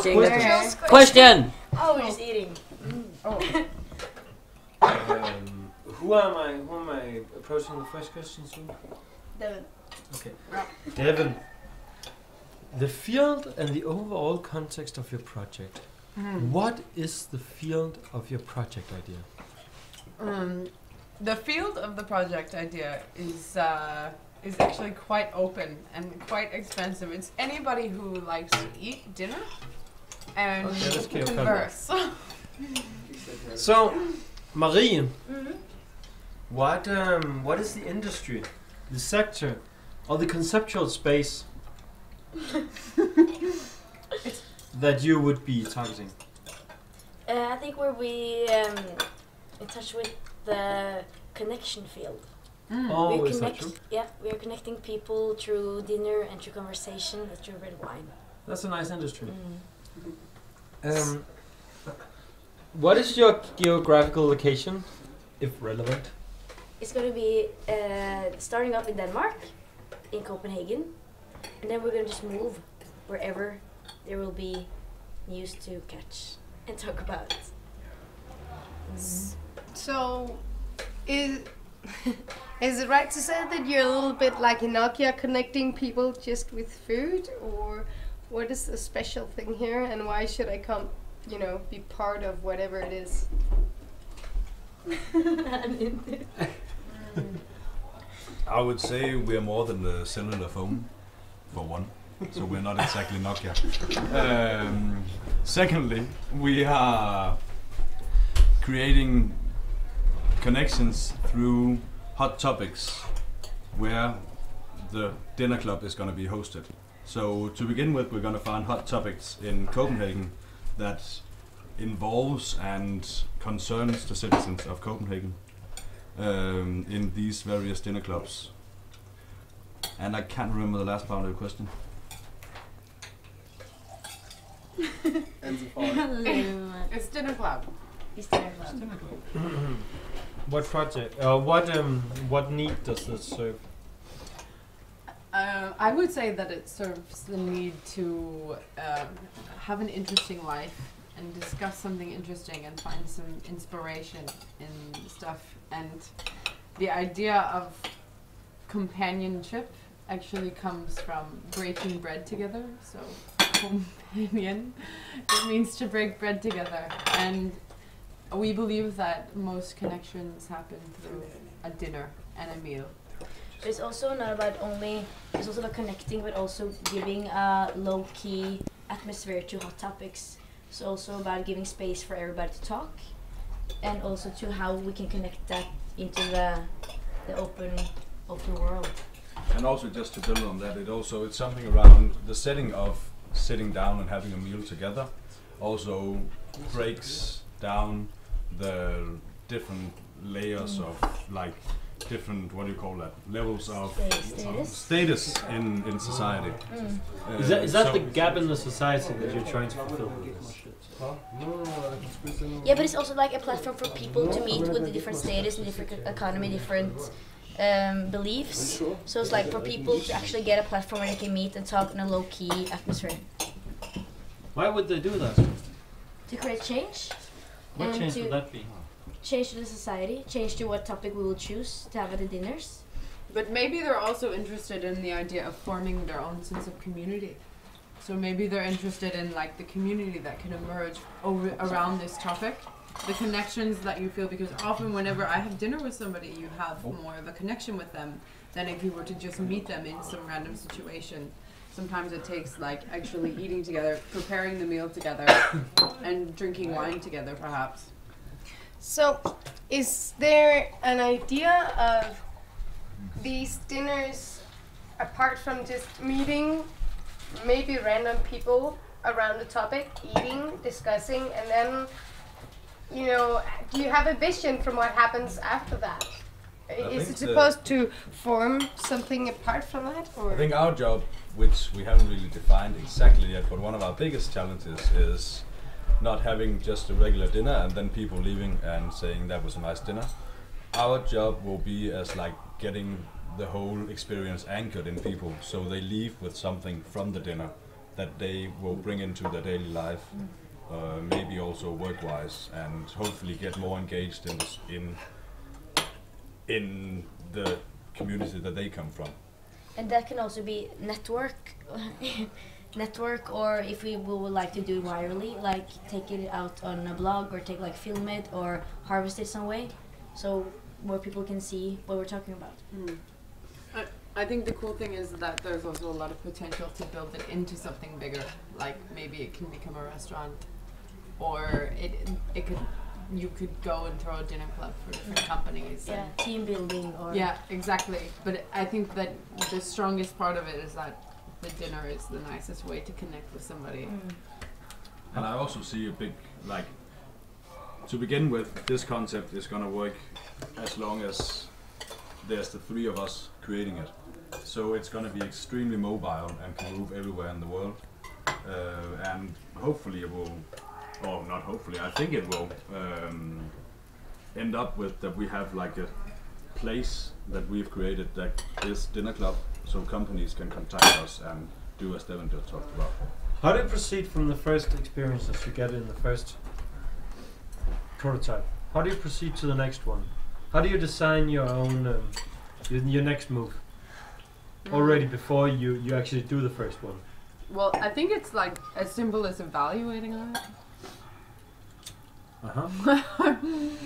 asking the Okay. question. Oh, we're just eating. Oh. Who am I approaching the first question soon? Devin. Okay. Devin, the field and the overall context of your project. What is the field of your project idea? The field of the project idea is actually quite open and quite expensive. It's anybody who likes to eat dinner and let's keep it converse. So, Marie, what is the industry, the sector, or the conceptual space that you would be targeting? I think where we in touch with the connection field. Oh, we is that connect, true? yeah, we are connecting people through dinner and through conversation and through red wine. That's a nice industry. Mm. What is your geographical location, if relevant? It's going to be starting off in Denmark, in Copenhagen, and then we're going to just move wherever there will be news to catch and talk about. So, is it right to say that you're a little bit like Nokia, connecting people just with food, or what is the special thing here, and why should I come, be part of whatever it is? I would say we are more than the cellular phone, for one. So we're not exactly Nokia. Secondly, we are creating connections through hot topics where the dinner club is going to be hosted. So to begin with, we're going to find hot topics in Copenhagen that involves and concerns the citizens of Copenhagen in these various dinner clubs. And I can't remember the last part of your question. It's dinner club. It's dinner club. What project? What need does this serve? I would say that it serves the need to have an interesting life and discuss something interesting and find some inspiration in stuff. And the idea of companionship actually comes from breaking bread together. So companion, it means to break bread together. And we believe that most connections happen through a dinner and a meal. But it's also not about it's also about connecting, but also giving a low-key atmosphere to hot topics. It's also about giving space for everybody to talk, and also to how we can connect that into the open world. And also just to build on that, it's something around the setting of sitting down and having a meal together. Also breaks down the different layers of different, what do you call that, levels of status in society. Is that the gap in the society that you're trying to fulfill? Yeah, but it's also like a platform for people to meet with the different status and different economy, different beliefs. So it's like for people to actually get a platform where they can meet and talk in a low-key atmosphere. Why would they do that? To create change. What and change to would that be? change to the society, change to what topic we will choose to have at the dinners. But maybe they're also interested in the idea of forming their own sense of community. So maybe they're interested in like the community that can emerge around this topic, the connections that you feel, because often whenever I have dinner with somebody, you have more of a connection with them than if you were to just meet them in some random situation. Sometimes it takes like actually eating together, preparing the meal together, and drinking wine together perhaps. So, is there an idea of these dinners, apart from just meeting maybe random people around the topic, eating, discussing, and then, do you have a vision from what happens after that? Is it supposed to form something apart from that? Or? I think our job, which we haven't really defined exactly yet, but one of our biggest challenges is not having just a regular dinner and then people leaving and saying that was a nice dinner. Our job will be as like getting the whole experience anchored in people, so they leave with something from the dinner that they will bring into their daily life, maybe also work-wise, and hopefully get more engaged in the community that they come from. And that can also be network, or if we would like to do it virally, like take it out on a blog, or film it, or harvest it some way, so more people can see what we're talking about. I think the cool thing is that there's also a lot of potential to build it into something bigger. Like maybe it can become a restaurant, or you could go and throw a dinner club for different companies. Yeah, team building or... Yeah, exactly. But I think that the strongest part of it is that the dinner is the nicest way to connect with somebody. And I also see a big, to begin with, this concept is gonna work as long as there's the three of us creating it. So it's gonna be extremely mobile and can move everywhere in the world. And hopefully it will, or not hopefully, I think it will end up with that we have a place that we've created, that is dinner club, so companies can contact us and do as Devin just talked about. How do you proceed from the first experiences you get in the first prototype? How do you proceed to the next one? How do you design your own, your next move? Already before you actually do the first one? Well, I think it's as simple as evaluating on it.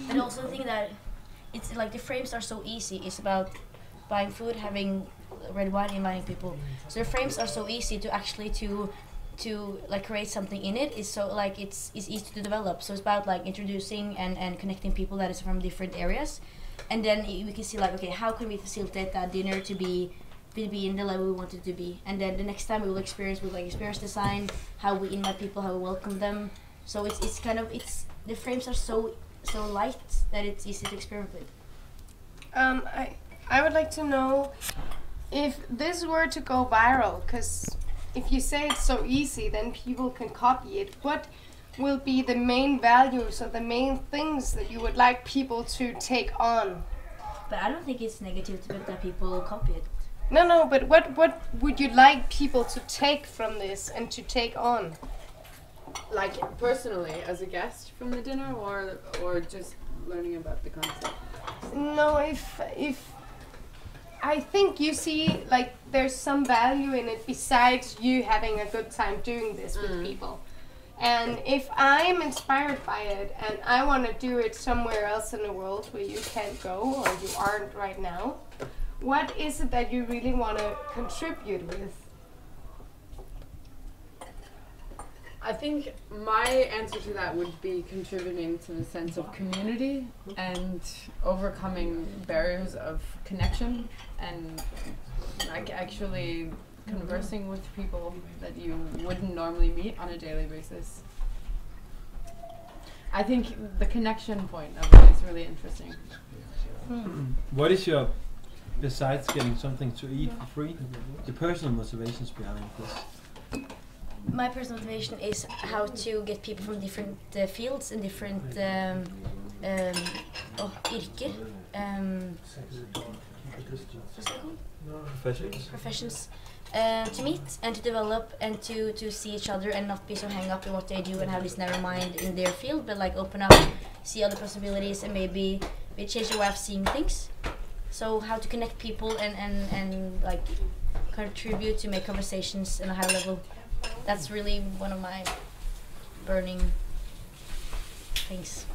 And also the thing that it's the frames are so easy. It's about buying food, having red wine, inviting people. So the frames are so easy to actually to create something in it. It's so it's easy to develop. So it's about introducing and connecting people that is from different areas, and then we can see okay, how can we facilitate that dinner to be in the level we want it to be, and then the next time we will experience design, how we invite people, how we welcome them. So it's the frames are so light that it's easy to experiment with. I would like to know if this were to go viral, because if you say it's so easy, then people can copy it. What will be the main values or the main things that you would like people to take on? But I don't think it's negative that people copy it. No, but what would you like people to take from this and to take on? Personally, as a guest from the dinner, or just learning about the concept? No, if I think you see there's some value in it besides you having a good time doing this with people. And if I'm inspired by it and I want to do it somewhere else in the world where you can't go or you aren't right now, what is it that you really want to contribute with? I think my answer to that would be contributing to the sense of community and overcoming barriers of connection and actually conversing with people that you wouldn't normally meet on a daily basis. I think the connection point of it is really interesting. What is your, besides getting something to eat for free, the personal motivations behind this? My personal motivation is how to get people from different fields and different yrker, professions to meet and to develop and to see each other and not be so hung up in what they do and have this narrow mind in their field, but open up, see other possibilities, and maybe change their way of seeing things. So how to connect people and contribute to make conversations on a high level. That's really one of my burning things.